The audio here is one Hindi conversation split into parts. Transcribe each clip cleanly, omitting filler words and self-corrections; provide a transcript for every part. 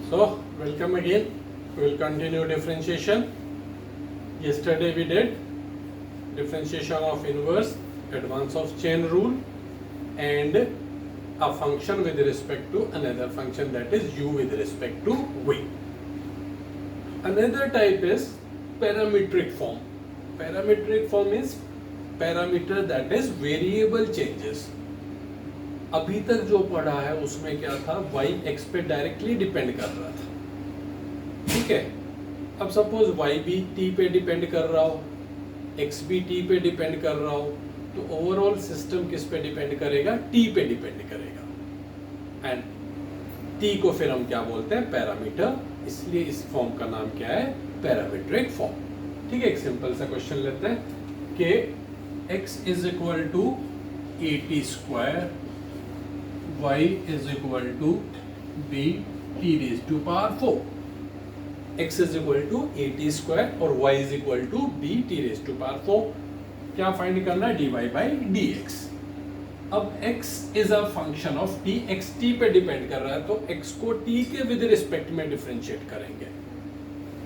So, welcome again. We will continue differentiation. Yesterday we did differentiation of inverse, advance of chain rule, and a function with respect to another function, that is u with respect to v. Another type is parametric form. Parametric form is parameter that is variable changes. अभी तक जो पढ़ा है उसमें क्या था, y x पे डायरेक्टली डिपेंड कर रहा था, ठीक है. अब सपोज y भी t पे डिपेंड कर रहा हो, x भी t पे डिपेंड कर रहा हो, तो ओवरऑल सिस्टम किस पे डिपेंड करेगा, t पे डिपेंड करेगा. एंड t को फिर हम क्या बोलते हैं, पैरामीटर. इसलिए इस फॉर्म का नाम क्या है, पैरामीट्रिक फॉर्म. ठीक है, एक सिंपल सा क्वेश्चन लेते हैं कि x is equal to 80 square, y is equal to b t raised to power 4. x is equal to 80 square और y is equal to b t raised to power 4. क्या फाइंड करना है, dy by dx. अब x is a function of t, x t पे डिपेंड कर रहा है, तो x को t के विद रिस्पेक्ट में डिफरेंशिएट करेंगे.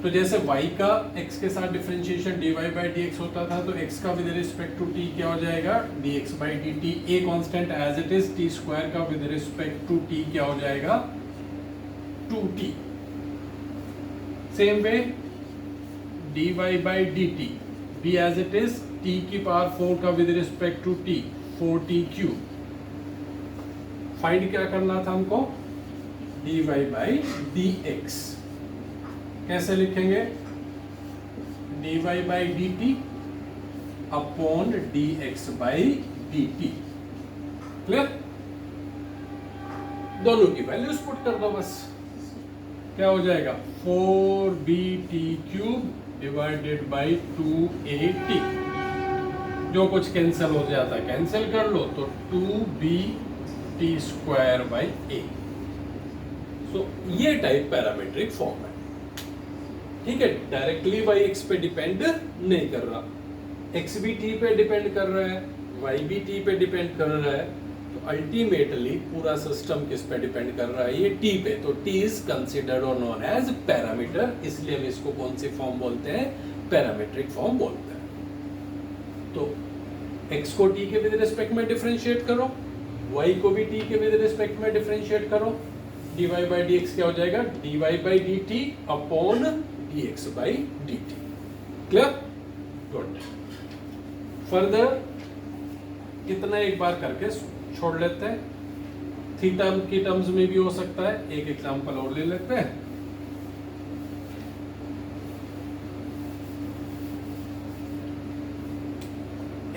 तो जैसे y का x के साथ डिफरेंशिएशन dy by dx होता था, तो x का विद रिस्पेक्ट टू t क्या हो जाएगा, dx by dt. a constant as it is, t square का विद रिस्पेक्ट टू t क्या हो जाएगा, 2t. Same way dy by dt, b as it is, t की पावर 4 का with respect to t, 4t cube. Find क्या करना था हमको, dy by dx. कैसे लिखेंगे, dy by dt upon dx by dt. Clear. दोनों की वैल्यूज पुट कर दो बस. क्या हो जाएगा, 4bt cube divided by 2at. जो कुछ कैंसिल हो जाता है कैंसिल कर लो, तो 2bt स्क्वायर बाई a. सो ये टाइप पैरामीट्रिक फॉर्म है. ठीक है, डायरेक्टली y x पे डिपेंड नहीं कर रहा, x भी t पे डिपेंड कर रहा है, y भी t पे डिपेंड कर रहा है, तो अल्टीमेटली पूरा सिस्टम किस पे डिपेंड कर रहा है, ये t पे. तो t इज कंसिडर्ड और नोन एज पैरामीटर, इसलिए हम इसको कौन सी फॉर्म बोलते हैं, पैरामीट्रिक फॉर्म बोलते हैं. तो x को t के विद रिस्पेक्ट में डिफरेंशिएट करो, y को भी t के विद रिस्पेक्ट में डिफरेंशिएट करो, dy by dx क्या हो जाएगा, dy by dt upon dx by dt. Clear, good. Further कितना एक बार करके छोड़ लेते हैं, थीटा की टर्म्स में भी हो सकता है. एक एग्जांपल और ले लेते हैं.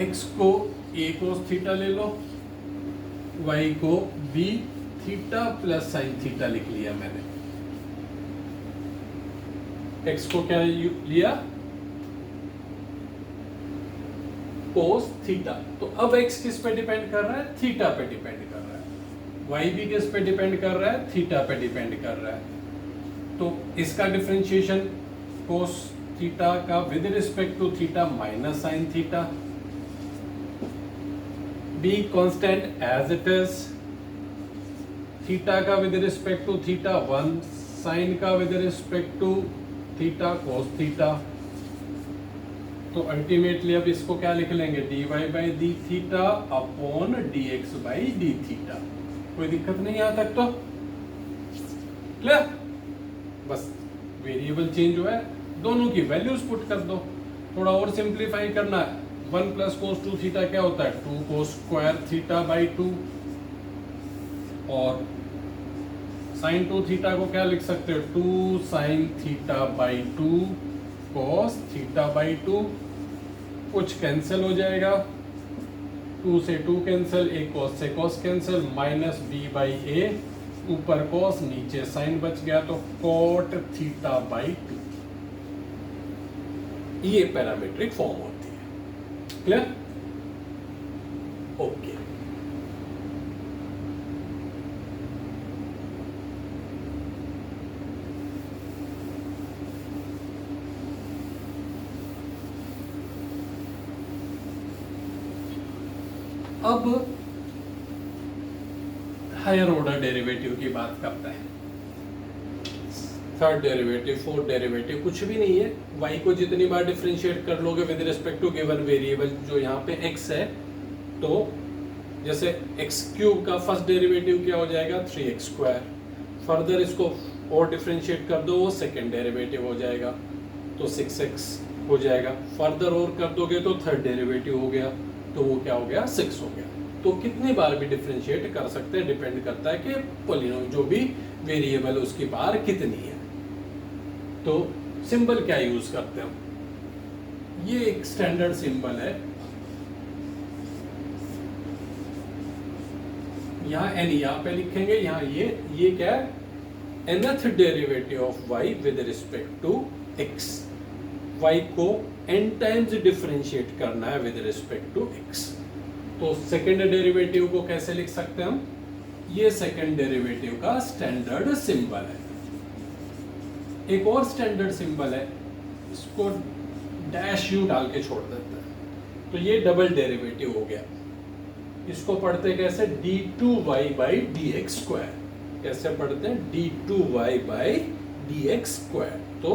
x को a cos थीटा ले लो, y को b theta plus sine theta लिख लिया मैंने. x को क्या लिया, cos थीटा. तो अब x किस पे डिपेंड कर रहा है, थीटा पे डिपेंड कर रहा है. y भी किस पे डिपेंड कर रहा है, थीटा पे डिपेंड कर रहा है. तो इसका डिफरेंशिएशन cos थीटा का with respect to theta minus sine theta. b constant as it is, theta का with respect to theta 1, sine का with respect to theta cos theta. तो अल्टीमेटली अब इसको क्या लिख लेंगे, dy by d theta upon dx by d थीटा. कोई दिक्कत नहीं यहाँ तक तो क्लियर. बस वेरिएबल चेंज हुआ है, दोनों की वैल्यूज पुट कर दो. थोड़ा और सिंप्लीफाई करना है, 1 प्लस cos 2 थीटा क्या होता है, 2 cos स्क्वायर थीटा बाई 2. और साइन 2 थीटा को क्या लिख सकते हो, 2 sine theta by 2 cos theta by 2. कुछ कैंसिल हो जाएगा, 2 से 2 कैंसिल, a cos से cos cancel, minus b by a, ऊपर cos नीचे साइन बच गया, तो cot थीटा बाई 2. ये पैरामीट्रिक फॉर्म होती है. Clear, okay. अब हायर ऑर्डर डेरिवेटिव की बात करते हैं. थर्ड डेरिवेटिव, फोर्थ डेरिवेटिव, कुछ भी नहीं है। y को जितनी बार डिफरेंशिएट कर लोगे with respect to given variable, जो यहाँ पे x है, तो जैसे x क्यूब का फर्स्ट डेरिवेटिव क्या हो जाएगा 3x स्क्वायर, फर्दर इसको और डिफरेंशिएट कर दो वो सेकेंड डेरिवेटिव हो जाएगा तो 6x हो जाएगा, फर्दर और कर दोगे तो थर्ड डेरिवेटिव हो गया तो वो क्या हो गया 6 हो गया। तो कितनी बार भी डिफरेंशिएट कर सकते हैं, डिपेंड करता है कि पॉलिनोमियल जो भी वेरिएबल उसकी बार कितनी है। तो सिंबल क्या यूज करते हैं हम, ये एक स्टैंडर्ड सिंबल है, यहाँ n यहाँ पे लिखेंगे, यहाँ ये क्या है nth derivative of y with respect to x, y को n टाइम्स डिफरेंशिएट करना है विद रिस्पेक्ट टू x। तो सेकेंड डेरिवेटिव को कैसे लिख सकते हैं हम, ये सेकेंड डेरिवेटिव का स्टैंडर्ड सिंबल है। एक और स्टैंडर्ड सिंबल है, इसको डैश यू डाल के छोड़ देते हैं, तो ये डबल डेरिवेटिव हो गया। इसको पढ़ते कैसे, d2y बाई dx स्क्वायर, कैसे पढ़ते हैं d2y बाई dx स्क्वायर। तो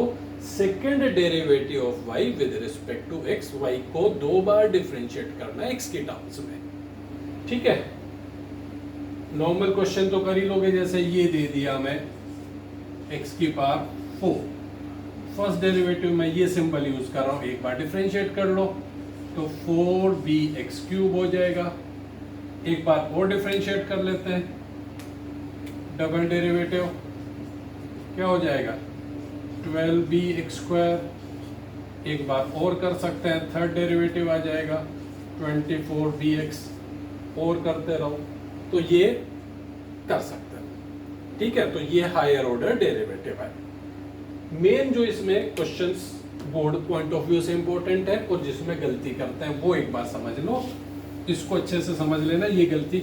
second derivative of y with respect to x, y को दो बार डिफरेंशिएट करना है x के टर्म्स में, ठीक है। नॉर्मल क्वेश्चन तो कर ही लोगे, जैसे ये दे दिया मैं x की पावर 4, फर्स्ट डेरिवेटिव में ये सिंबल यूज कर रहा हूं, एक बार डिफरेंशिएट कर लो तो 4bx क्यूब हो जाएगा। एक बार और डिफरेंशिएट कर लेते हैं, डबल डेरिवेटिव क्या हो जाएगा 12bx स्क्वायर। एक बार और कर सकते हैं, थर्ड डेरिवेटिव आ जाएगा 24bx, और करते रहो तो ये कर सकते हैं, ठीक है। तो ये हायर ऑर्डर डेरिवेटिव है। मेन जो इसमें questions board point of view से इंपॉर्टेंट है और जिसमें गलती करते हैं वो एक बार समझ लो, इसको अच्छे से समझ लेना, ये गलती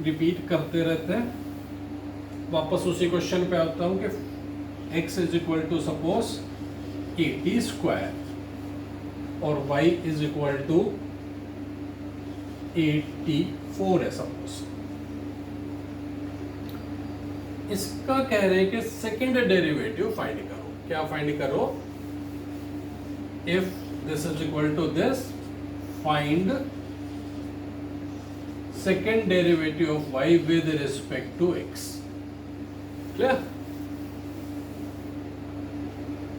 रिपीट करते रहते हैं। वापस उसी क्वेश्चन पे आता हूं कि x is equal to suppose 80 square और y इज इक्वल टू 84 है सपोज। इसका कह रहे हैं कि सेकेंड डेरिवेटिव फाइंड करो। क्या फाइंड करो, if this is equal to this, find second derivative of y with respect to x। Clear,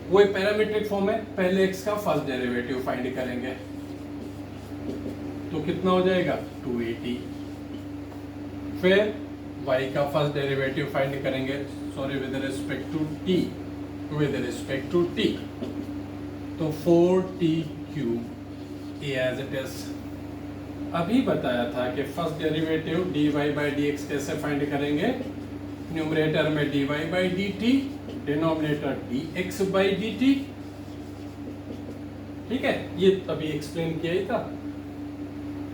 वो पैरामीट्रिक फॉर्म है, पहले x का फर्स्ट डेरिवेटिव फाइंड करेंगे तो कितना हो जाएगा 280, फिर y का फर्स्ट डेरिवेटिव फाइंड करेंगे, sorry with respect to t, with respect to t, तो 4t cube as it is. अभी बताया था कि first derivative dy by dx कैसे फाइंड करेंगे, न्यूमरेटर में dy by dt, denominator dx by dt, ठीक है, ये अभी एक्सप्लेन किया ही था।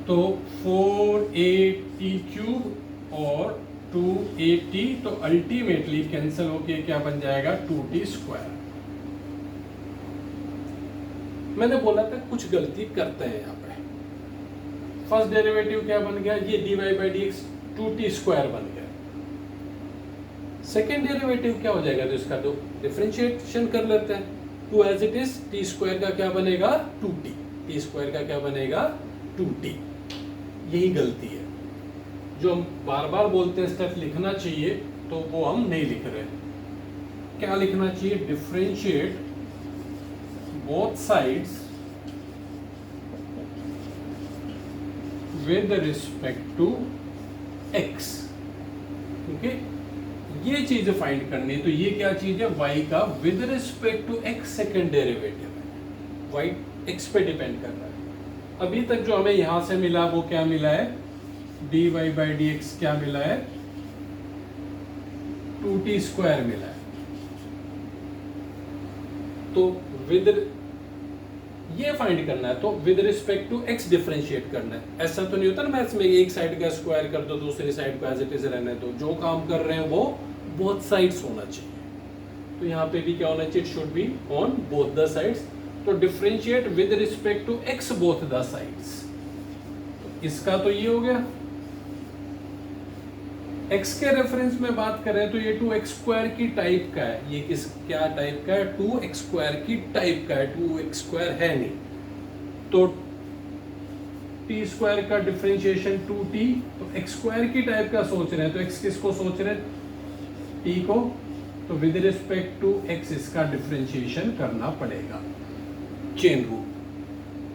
तो 4at क्यूब और 2at, तो अल्टीमेटली कैंसिल होके क्या बन जाएगा 2t स्क्वायर। मैंने बोला था कुछ गलती करते हैं यहाँ पे। फर्स्ट डेरिवेटिव क्या बन गया, ये dy by dx 2t square बन गया। सेकेंड डेरिवेटिव क्या हो जाएगा, तो इसका तो डिफरेंशिएशन कर लेते हैं, 2 as it is, t square का क्या बनेगा 2t, t स्क्वायर का क्या बनेगा 2t। यही गलती है जो हम बार बार बोलते हैं, स्टेप लिखना चाहिए तो वो हम नहीं लिख रहे। क्या लिखना चाहिए, differentiate both sides with respect to x, okay. ये चीज फाइंड करनी है, तो ये क्या चीज है, y का with respect to x second derivative है, y x पे डिपेंड कर रहा है। अभी तक जो हमें यहां से मिला वो क्या मिला है, dy बाई dx क्या मिला है 2t स्क्वायर मिला है। तो विद ये फाइंड करना है, तो with respect to x differentiate करना है। ऐसा तो नहीं होता ना मैथ्स में एक साइड का स्क्वायर कर दो दूसरी साइड को एज इट इज रहने दो, जो काम कर रहे हैं वो बोथ साइड्स होना चाहिए। तो यहाँ पे भी क्या होना चाहिए, it should be on both the sides. तो differentiate with respect to x both the sides, तो इसका तो ये हो गया x के रेफरेंस में बात करें तो ये 2x² की टाइप का है। ये क्या टाइप का है? 2x² की टाइप का है। 2x² है नहीं, तो t² का डिफरेंशिएशन 2t, तो x² की टाइप का सोच रहे हैं, तो x किसको सोच रहे हैं? t को, तो विद रिस्पेक्ट टू x इसका डिफरेंशिएशन करना पड़ेगा। Chain rule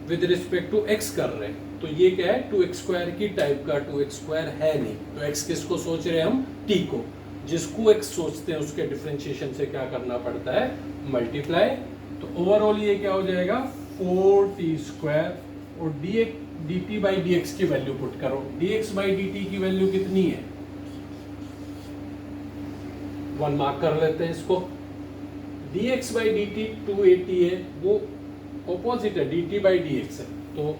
with respect to x कर रहे हैं, तो ये क्या है? 2x² की टाइप का। 2x² है नहीं, तो x किसको सोच रहे हैं हम? t को। जिसको x सोचते हैं उसके डिफरेंशिएशन से क्या करना पड़ता है? मल्टीप्लाई। तो ओवरऑल ये क्या हो जाएगा? 4t² और dt बाई dx की वैल्यू पुट करो। dx बाई dt की वैल्यू कितनी है? 1 मार्क कर लेते हैं इसको। dx बाई dt 280 है, वो ऑपोजिट है, dt बाई dx है, तो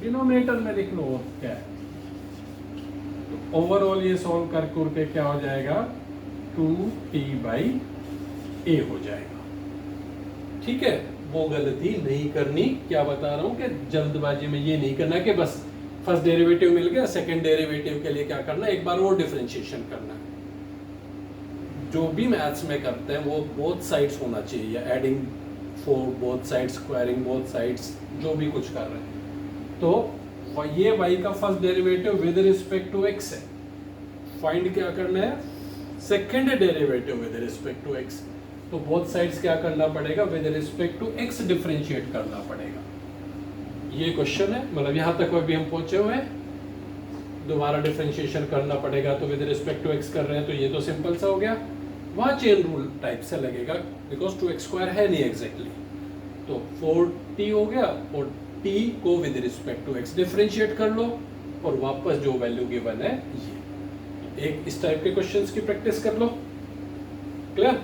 डिनोमिनेटर में लिख लो और क्या है। तो ओवरऑल ये सॉल्व करके क्या हो जाएगा? 2t बाई a हो जाएगा। ठीक है, वो गलती नहीं करनी। क्या बता रहा हूं कि जल्दबाजी में ये नहीं करना कि बस फर्स्ट डेरिवेटिव मिल गया, सेकंड डेरिवेटिव के लिए क्या करना है? एक बार और डिफरेंशिएशन करना है। जो भी मैथ्स में करते हैं वो बोथ साइड्स होना चाहिए, adding for both sides, squaring both sides, जो भी कुछ कर रहे हैं। तो ये y का first derivative with respect to x है। फाइंड क्या करना है? Second derivative with respect to x। तो बोथ साइड्स क्या करना पड़ेगा? With respect to x differentiate करना पड़ेगा। ये क्वेश्चन है, मतलब यहां तक अभी हम पहुंचे हुए हैं। दोबारा डिफरेंशिएशन करना पड़ेगा, तो विद रिस्पेक्ट टू x कर रहे हैं, तो ये तो सिंपल सा हो गया। वहां चेन रूल टाइप से लगेगा, बिकॉज 2x² है नहीं एग्जैक्टली। तो 4t हो गया, और t को with respect to x differentiate कर लो, और वापस जो वैल्यू गिवन है ये। एक इस टाइप के क्वेश्चंस की प्रैक्टिस कर लो। क्लियर?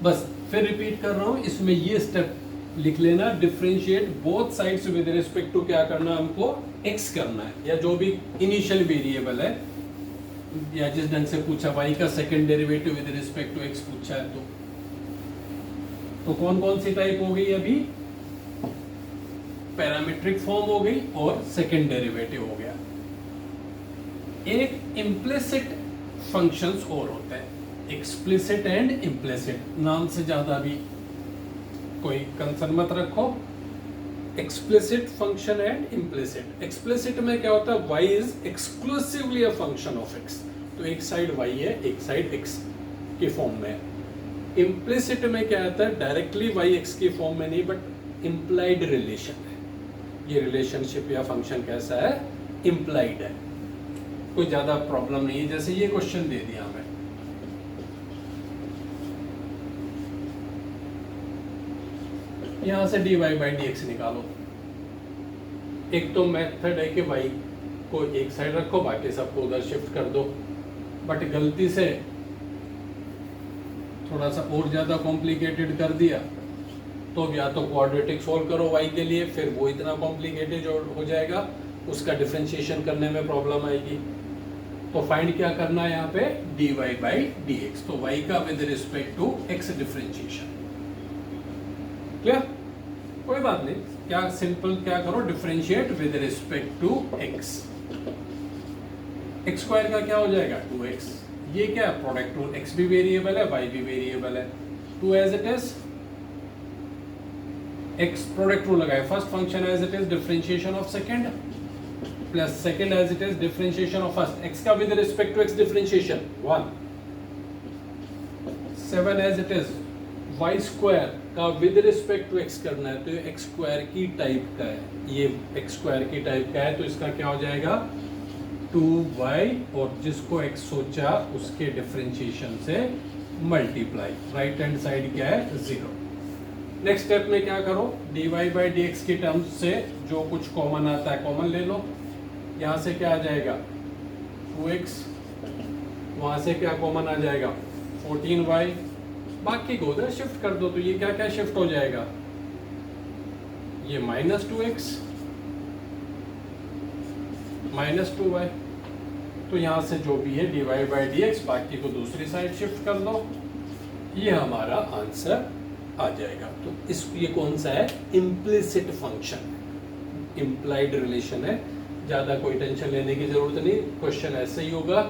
बस फिर रिपीट कर रहा हूं, इसमें ये स्टेप लिख लेना, differentiate both sides with respect to क्या करना? हमको x करना है, या जो भी इनिशियल वेरिएबल है, या जिस ढंग से पूछा y का second derivative with respect to x पूछा है, तो कौन कौन सी टाइप हो गई? अभी पैरामीट्रिक फॉर्म हो गई और सेकंड डेरिवेटिव हो गया। एक इम्प्लिसिट फंक्शंस और होते हैं, एक्सप्लिसिट एंड इम्प्लिसिट। नाम से ज्यादा भी कोई कंसर्न मत रखो। Explicit function and implicit. Explicit में क्या होता है? y is exclusively a function of x, तो एक साइड y है, एक साइड x के फॉर्म में। इम्प्लिसिट में क्या आता है? डायरेक्टली y x के फॉर्म में नहीं, बट इम्प्लाइड रिलेशन है। ये रिलेशनशिप या फंक्शन कैसा है? इम्प्लाइड है। कोई ज्यादा प्रॉब्लम नहीं है। जैसे ये क्वेश्चन दे दिया हमें, यहां से dy बाई dx निकालो। एक तो मेथड है कि y को एक साइड रखो, बाकी सबको उधर शिफ्ट कर दो, बट गलती से थोड़ा सा और ज्यादा कॉम्प्लिकेटेड कर दिया, तो या तो क्वाड्रेटिक सॉल्व करो y के लिए, फिर वो इतना कॉम्प्लिकेटेड हो जाएगा, उसका डिफरेंशिएशन करने में प्रॉब्लम आएगी। तो फाइंड क्या करना है यहाँ पे? dy by dx। तो y का with respect to x differentiation. Clear? कोई बात नहीं, क्या सिंपल क्या करो? Differentiate with respect to x। x² का क्या हो जाएगा? 2x। ये क्या है? प्रोडक्ट रूल, x भी वेरिएबल है, y भी वेरिएबल है। 2 as it is, x product rule लगाए, first function as it is differentiation of second, plus second as it is differentiation of first. x का with respect to x differentiation 1। 7 as it is y² का विद रिस्पेक्ट टू x करना है, तो ये x² की टाइप का है, ये x² की टाइप का है, तो इसका क्या हो जाएगा? 2y, और जिसको x सोचा उसके डिफरेंशिएशन से मल्टीप्लाई। राइट हैंड साइड क्या है? 0। नेक्स्ट स्टेप में क्या करो? dy बाई dx की टर्म्स से जो कुछ कॉमन आता है कॉमन ले लो। यहाँ से क्या आ जाएगा? 2x, वहां से क्या कॉमन आ जाएगा? 14y, बाकी को उधर शिफ्ट कर दो, तो ये क्या क्या शिफ्ट हो जाएगा? ये -2x -2y, तो यहां से जो भी है dy बाई dx, बाकी को दूसरी साइड शिफ्ट कर दो, ये हमारा आंसर आ जाएगा। तो ये कौन सा है? इम्प्लिसिट फंक्शन, इम्प्लाइड रिलेशन है, ज़्यादा कोई टेंशन लेने की ज़रूरत नहीं, क्वेश्चन ऐसे ही होगा।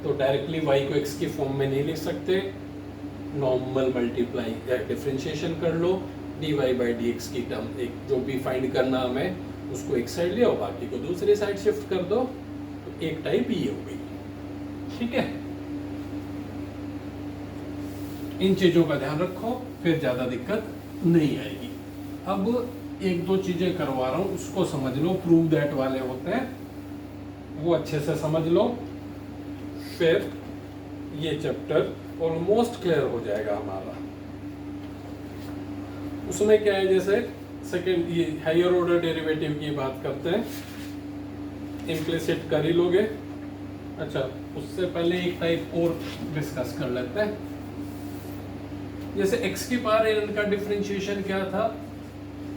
तो डायरेक्टली y को x की फॉर्म में नहीं लिख सकते, नॉर्मल मल्टीप्लाई या डिफरेंशिएशन कर लो, dy बाई dx की टर्म एक जो भी फाइंड करना हमें उसको एक साइड ले आओ, बाकी को दूसरी साइड शिफ्ट कर दो, तो एक टाइप ये हो गई। ठीक है, इन चीज़ों का ध्यान रखो, फिर ज़्यादा दिक्कत नहीं आएगी। अब एक दो चीज़ें करवा रहा हूँ, उसको समझ लो, प्रूव दैट वाले होते हैं, वो अच्छे से समझ लो, फिर ये चैप्टर ऑलमोस्ट क्लियर हो जाएगा हमारा। उसमें क्या है, जैसे सेकंड ये हायर ऑर्डर डेरिवेटिव की बात करते हैं, इम्प्लिसिट कर ही लोगे। अच्छा, उससे पहले एक टाइप और डिस्कस कर लेते हैं। जैसे x की पावर n का डिफरेंशिएशन क्या था,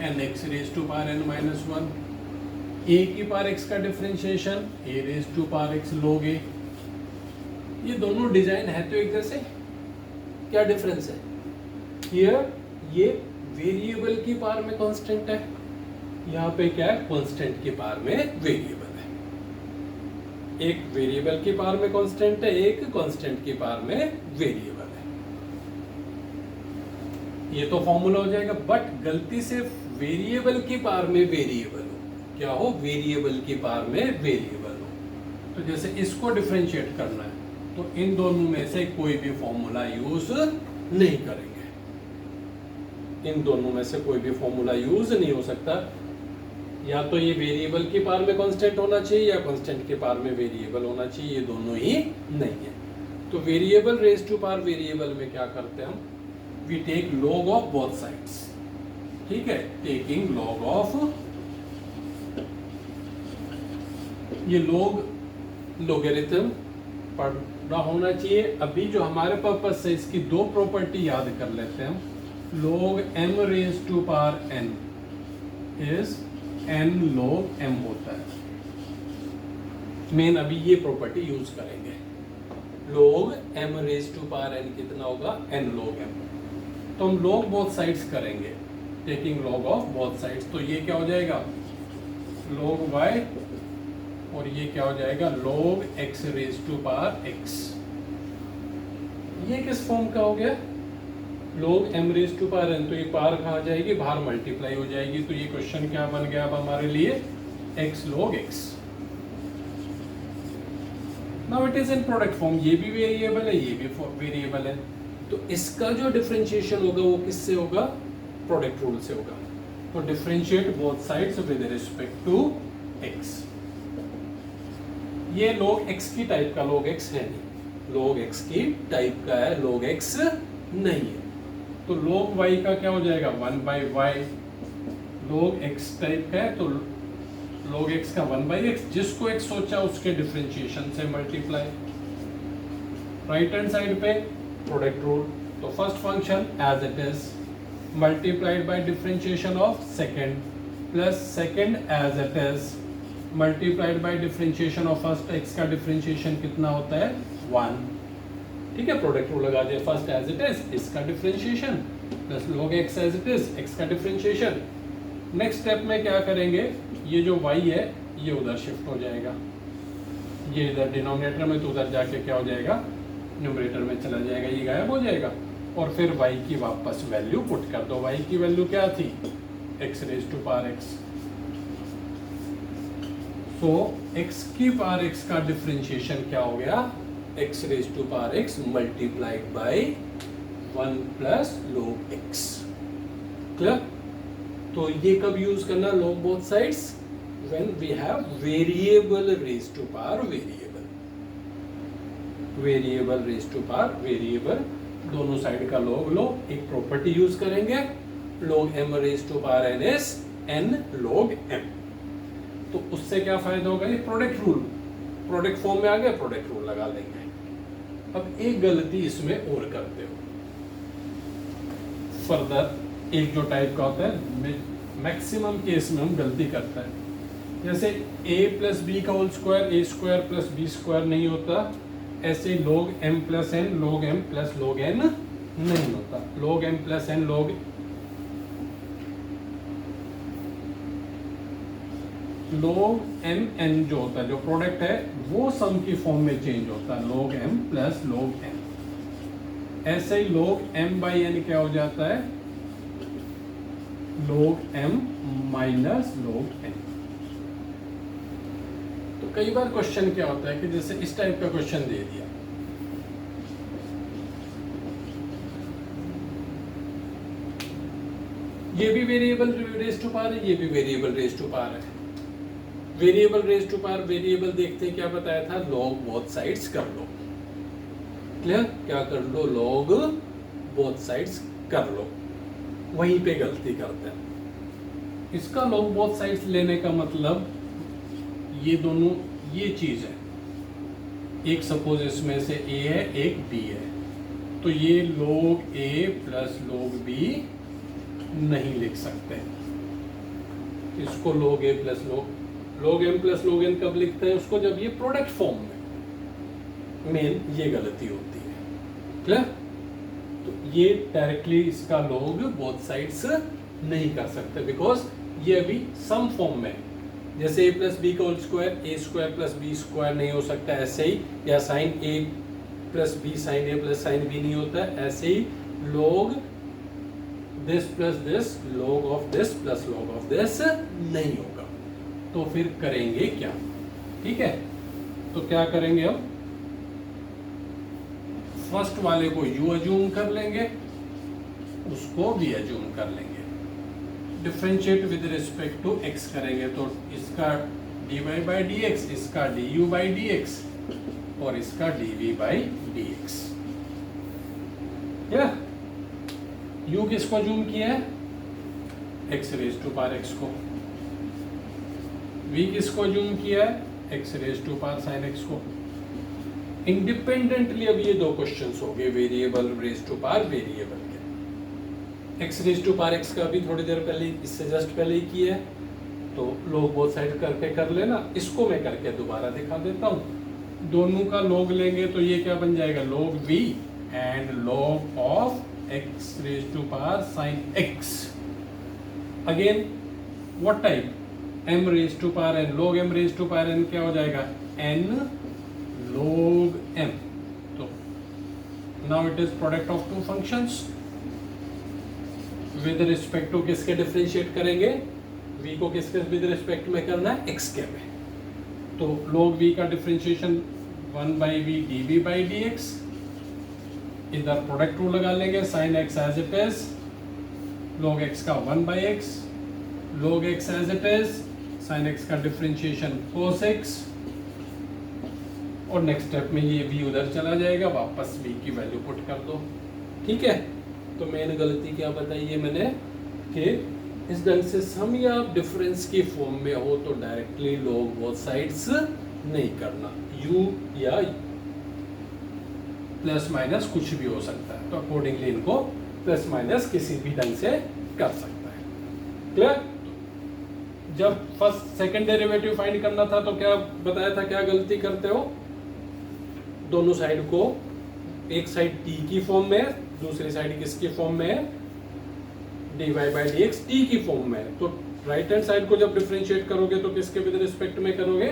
nx raise to power n minus 1, a की पावर x का differentiation a raise to power x log a। ये दोनों डिजाइन है तो एक जैसे, क्या डिफरेंस है? हियर ये वेरिएबल की पावर में कांस्टेंट है, यहाँ पे क्या है, कांस्टेंट की पावर में वेरिएबल है। एक वेरिएबल की पावर में कांस्टेंट है, एक कांस्टेंट की पावर में वेरिएबल है। ये तो फॉर्मूला हो जाएगा, बट गलती से वेरिएबल की पावर में वेरिएबल हो, क्या हो, वेरिएबल की पावर में वेरिएबल हो। तो जैसे इसको डिफरेंशिएट करना है तो इन दोनों में से कोई भी फॉर्मूला यूज नहीं करेंगे, इन दोनों में से कोई भी फॉर्मूला यूज नहीं हो सकता। या तो ये वेरिएबल की पावर में कांस्टेंट होना चाहिए या कांस्टेंट की पावर में वेरिएबल होना चाहिए, ये दोनों ही नहीं है। तो variable raise to power variable में क्या करते हैं हम, we take log of both sides. ठीक है, टेकिंग लॉग ऑफ, ये लोगरिथम पढ़ना होना चाहिए। अभी जो हमारे पर्पस से इसकी दो प्रॉपर्टी याद कर लेते हैं हम। log m raise to power n is n log m होता है, मेन अभी ये प्रॉपर्टी यूज करेंगे। log m raise to power n कितना होगा, n log m। तो हम log बोथ साइड्स करेंगे, taking log of both sides. तो ये क्या हो जाएगा, log y, और ये क्या हो जाएगा, log x raise to power x। ये किस फॉर्म का हो गया, log m raise to power n। तो ये पावर कहाँ जाएगी, बाहर मल्टीप्लाई हो जाएगी। तो ये क्वेश्चन क्या बन गया अब हमारे लिए, x log x। Now it is in product form, ये भी वेरिएबल है, ये भी वेरिएबल है। तो इसका जो डिफरेंशिएशन होगा वो किससे होगा, प्रोडक्ट रूल से होगा। तो differentiate both sides with respect to x। ये log x की टाइप का log x है नहीं, log x की टाइप का है, log x नहीं है। तो log y का क्या हो जाएगा, 1 by y। log x type का है तो log x का 1 by x, जिसको x सोचा उसके डिफरेंशिएशन से मल्टीप्लाई। राइट हैंड साइड पे प्रोडक्ट रूल, तो first function as it is multiplied by differentiation of second, plus second as it is multiplied by differentiation of first. x का डिफरेंशिएशन कितना होता है, 1। ठीक है, प्रोडक्ट रूल लगा दिया, फर्स्ट एज इट इज इसका differentiation plus log x as it is x का डिफरेंशिएशन। नेक्स्ट स्टेप में क्या करेंगे, ये जो y है ये उधर शिफ्ट हो जाएगा, ये इधर डिनोमिनेटर में, तो उधर जाके क्या हो जाएगा, न्यूमरेटर में चला जाएगा, ये गायब हो जाएगा। और फिर y की वापस वैल्यू पुट कर दो। y की वैल्यू क्या थी, x raise to power x। तो x की पावर x का डिफरेंशिएशन क्या हो गया, x raise to power x मल्टीप्लाइड बाय 1 प्लस log x। क्लियर? तो ये कब यूज करना, log both sides, when we have variable raise to power variable. Variable raise to power variable, दोनों साइड का log लो, एक प्रॉपर्टी यूज करेंगे, log m raise to power n is n log m। तो उससे क्या फायदा होगा, ये प्रोडक्ट रूल, प्रोडक्ट फॉर्म में आ गया, प्रोडक्ट रूल लगा लेंगे। अब एक गलती इसमें और करते हो, फर्दर एक जो टाइप का होता है, मैक्सिमम केस में हम गलती करते हैं, जैसे a प्लस बी का whole square a square plus b square नहीं होता, ऐसे log m plus n log m plus log n नहीं होता। log m plus n log m n जो होता है, जो प्रोडक्ट है वो सम की फॉर्म में चेंज होता है, log m plus log n। ऐसे ही log m बाई n क्या हो जाता है, log m minus log n। तो कई बार क्वेश्चन क्या होता है कि जैसे इस टाइप का क्वेश्चन दे दिया, ये भी वेरिएबल रेज टू पावर है, ये भी वेरिएबल रेज टू पावर है। Variable raise to power, variable देखते हैं क्या बताया था, log बोथ साइड्स कर लो। क्लियर, क्या कर लो, log बोथ साइड्स कर लो। वहीं पे गलती करते हैं। इसका log बोथ साइड्स लेने का मतलब ये दोनों, ये चीज है, एक सपोज इसमें से a है एक b है, तो ये log a plus log b नहीं लिख सकते। इसको log a plus log m plus log n कब लिखते हैं, उसको जब ये प्रोडक्ट फॉर्म में, मेन ये गलती होती है। क्लियर, तो ये डायरेक्टली इसका log बोथ साइड्स नहीं कर सकते, बिकॉज ये अभी सम फॉर्म में, जैसे a प्लस बी का whole square, a square plus b square नहीं हो सकता, ऐसे ही, या sine a plus b sine a plus sine b नहीं होता, ऐसे ही log this plus this log of this plus log of this नहीं होगा। तो फिर करेंगे क्या, ठीक है, तो क्या करेंगे हम, फर्स्ट वाले को u अज्यूम कर लेंगे, उसको v अज्यूम कर लेंगे, differentiate with respect to x करेंगे, तो इसका dy बाई डी एक्स, इसका du बाई डी एक्स और इसका dv बाई डी एक्स। क्या u किसको अज्यूम किया है, x raise to power x को, v किसको अज्यूम किया है, x raise to power sine x को। इंडिपेंडेंटली अब ये दो क्वेश्चंस हो गए variable raise to power variable के। x raise to power x का भी थोड़ी देर पहले, इससे जस्ट पहले ही किया है, तो log बोथ साइड करके कर लेना। इसको मैं करके दोबारा दिखा देता हूँ। दोनों का log लेंगे तो ये क्या बन जाएगा, log v and log of x raise to power sine x। Again what type, m raise to power n, log m raise to power n क्या हो जाएगा, n log m। तो now it is product of two functions, with respect to किसके डिफरेंशिएट करेंगे, v को किसके विद रिस्पेक्ट में करना है, x के में। तो log v का differentiation 1 by v d v by d x, इधर प्रोडक्ट रूल लगा लेंगे, sine x as it is, log x का 1 by x, log x as it is, sine x का डिफरेंशिएशन cos x, और नेक्स्ट स्टेप में ये v उधर चला जाएगा, वापस v की वैल्यू पुट कर दो। ठीक है, तो मेन गलती क्या बताई है मैंने कि इस ढंग से सम या डिफरेंस की फॉर्म में हो तो डायरेक्टली log बोथ साइड्स नहीं करना, u या प्लस माइनस कुछ भी हो सकता है, तो अकॉर्डिंगली इनको प्लस माइनस किसी भी ढंग से कर सकता है। क्लियर, जब फर्स्ट सेकंड डेरिवेटिव फाइंड करना था तो क्या बताया था, क्या गलती करते हो, दोनों साइड को, एक साइड t की फॉर्म में, दूसरी साइड किसकी फॉर्म में है, dy by d x t की फॉर्म में है। तो राइट हैंड साइड को जब डिफरेंशिएट करोगे तो किसके विद रिस्पेक्ट में करोगे,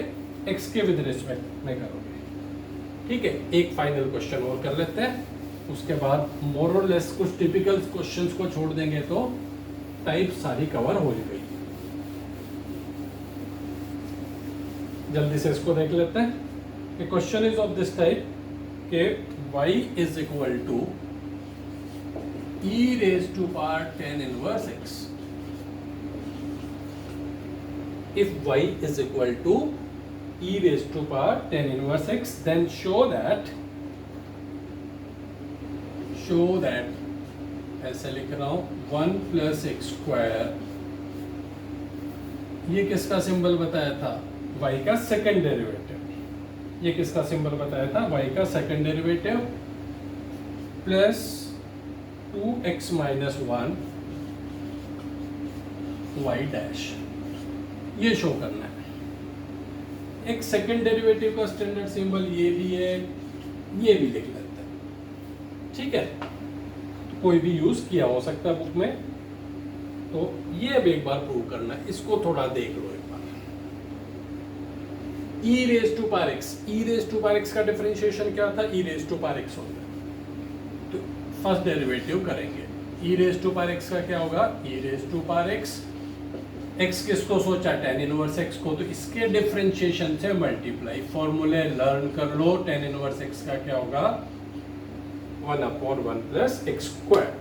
x के विद रिस्पेक्ट में करोगे। ठीक है, एक फाइनल क्वेश्चन और कर लेते हैं, उसके बाद मोर और लेस कुछ टिपिकल क्वेश्चंस को छोड़ देंगे तो टाइप सारी कवर हो गई। जल्दी से इसको देख लेते हैं। The question is of this type कि y is equal to e raised to power tan inverse x. If y is equal to e raised to power tan inverse x, then show that ऐसे लिख रहा हूं 1 प्लस एक्स स्क्वायर, ये किसका सिंबल बताया था, y का सेकेंड डेरिवेटिव। ये किसका सिंबल बताया था, y का second derivative, plus 2x minus 1 y dash, ये शो करना है। एक सेकेंड डेरिवेटिव का स्टैंडर्ड सिंबल ये भी है, ये भी लिख लेते हैं। ठीक है, तो कोई भी यूज किया हो सकता है बुक में, तो ये अब एक बार प्रूव करना है, इसको थोड़ा देख लो एक बार। E raise to power x, e raise to power x का डिफरेंशिएशन क्या था, e raise to power x होगा, तो फर्स्ट डेरिवेटिव करेंगे, e raise to power x का क्या होगा, e raise to power x, x किसको सोचा, tan इनवर्स एक्स को, तो इसके डिफरेंशिएशन से मल्टीप्लाई, फॉर्मूले लर्न कर लो, tan इनवर्स एक्स का क्या होगा 1/1 प्लस एक्स स्क्वायर।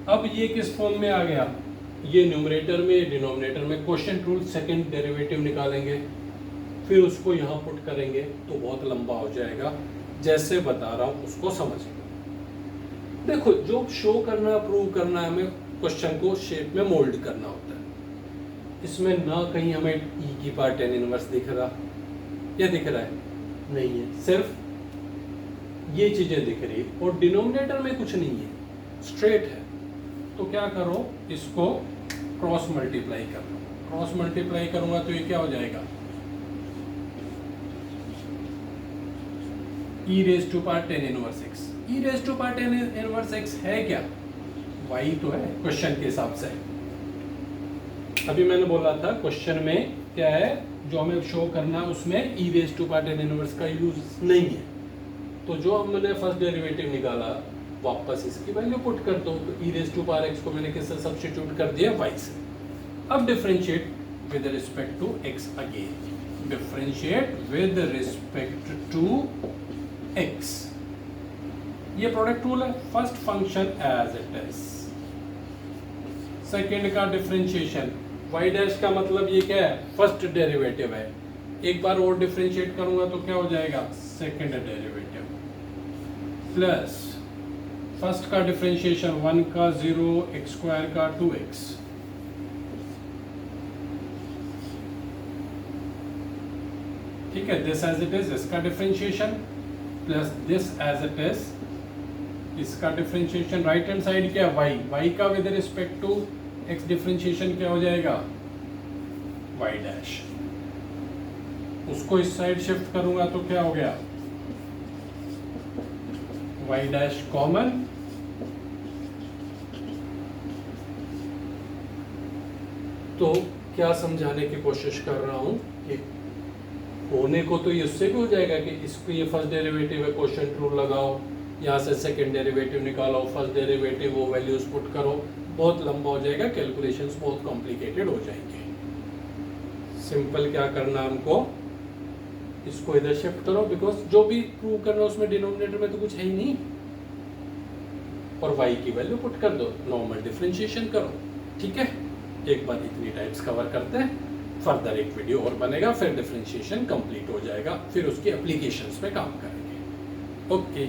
अब ये किस फॉर्म में आ गया, ये न्यूमरेटर में, डिनोमिनेटर में, क्वेश्चन रूल सेकंड डेरिवेटिव निकालेंगे, फिर उसको यहाँ पुट करेंगे तो बहुत लंबा हो जाएगा, जैसे बता रहा हूँ उसको समझिए। देखो जो शो करना, प्रूव करना, हमें क्वेश्चन को शेप में मोल्ड करना होता है, इसमें ना कहीं हमें ई की पावर tan इनवर्स दिख रहा, या दिख रहा है, नहीं है, सिर्फ ये चीजें दिख रही है, और डिनोमिनेटर में कुछ नहीं है, स्ट्रेट है, तो क्या करो, इसको क्रॉस मल्टीप्लाई कर लो, क्रॉस मल्टीप्लाई करूंगा तो ये क्या हो जाएगा, e raise to power tan inverse x, e raise to power tan inverse x है क्या, y तो है क्वेश्चन के हिसाब से, अभी मैंने बोला था क्वेश्चन में क्या है जो हमें शो करना, उसमें e raise to power tan inverse का यूज नहीं है, तो जो हमने फर्स्ट डेरिवेटिव निकाला वापस इसकी वैल्यू पुट कर दो, तो e raise to power x को मैंने किससे सब्स्टिट्यूट कर दिया, y से। अब differentiate with respect to x again, differentiate with respect to x, ये प्रोडक्ट रूल है, first function as it is, second का डिफरेंशिएशन, y डैश का मतलब ये क्या है, फर्स्ट डेरिवेटिव है, एक बार और डिफरेंशिएट करूंगा तो क्या हो जाएगा, सेकेंड डेरिवेटिव, प्लस फर्स्ट का डिफरेंशिएशन 1 का 0, एक्स स्क्वायर का 2x, ठीक है, दिस एज इट इज, इसका differentiation, plus this as it is, इसका डिफरेंशिएशन, राइट हैंड साइड क्या है y का with respect to x differentiation क्या हो जाएगा, y डैश, उसको इस साइड शिफ्ट करूंगा तो क्या हो गया, y डैश कॉमन, तो क्या समझाने की कोशिश कर रहा हूं कि होने को तो ये उससे भी हो जाएगा कि इसको ये फर्स्ट डेरिवेटिव है, क्वेश्चन रूल लगाओ, यहाँ से सेकंड डेरिवेटिव निकालो, फर्स्ट डेरिवेटिव वो वैल्यूज पुट करो, बहुत लंबा हो जाएगा, कैलकुलेशंस बहुत कॉम्प्लिकेटेड हो जाएंगे। सिंपल क्या करना हमको, इसको इधर शिफ्ट करो, बिकॉज जो भी प्रूव करना उसमें डिनोमिनेटर में तो कुछ है ही नहीं, और y की वैल्यू पुट कर दो, नॉर्मल डिफरेंशिएशन करो, ठीक है। एक बार इतनी टाइप्स कवर करते हैं, फर्दर एक वीडियो और बनेगा, फिर डिफरेंशिएशन कंप्लीट हो जाएगा, फिर उसकी एप्लीकेशंस पे काम करेंगे। ओके।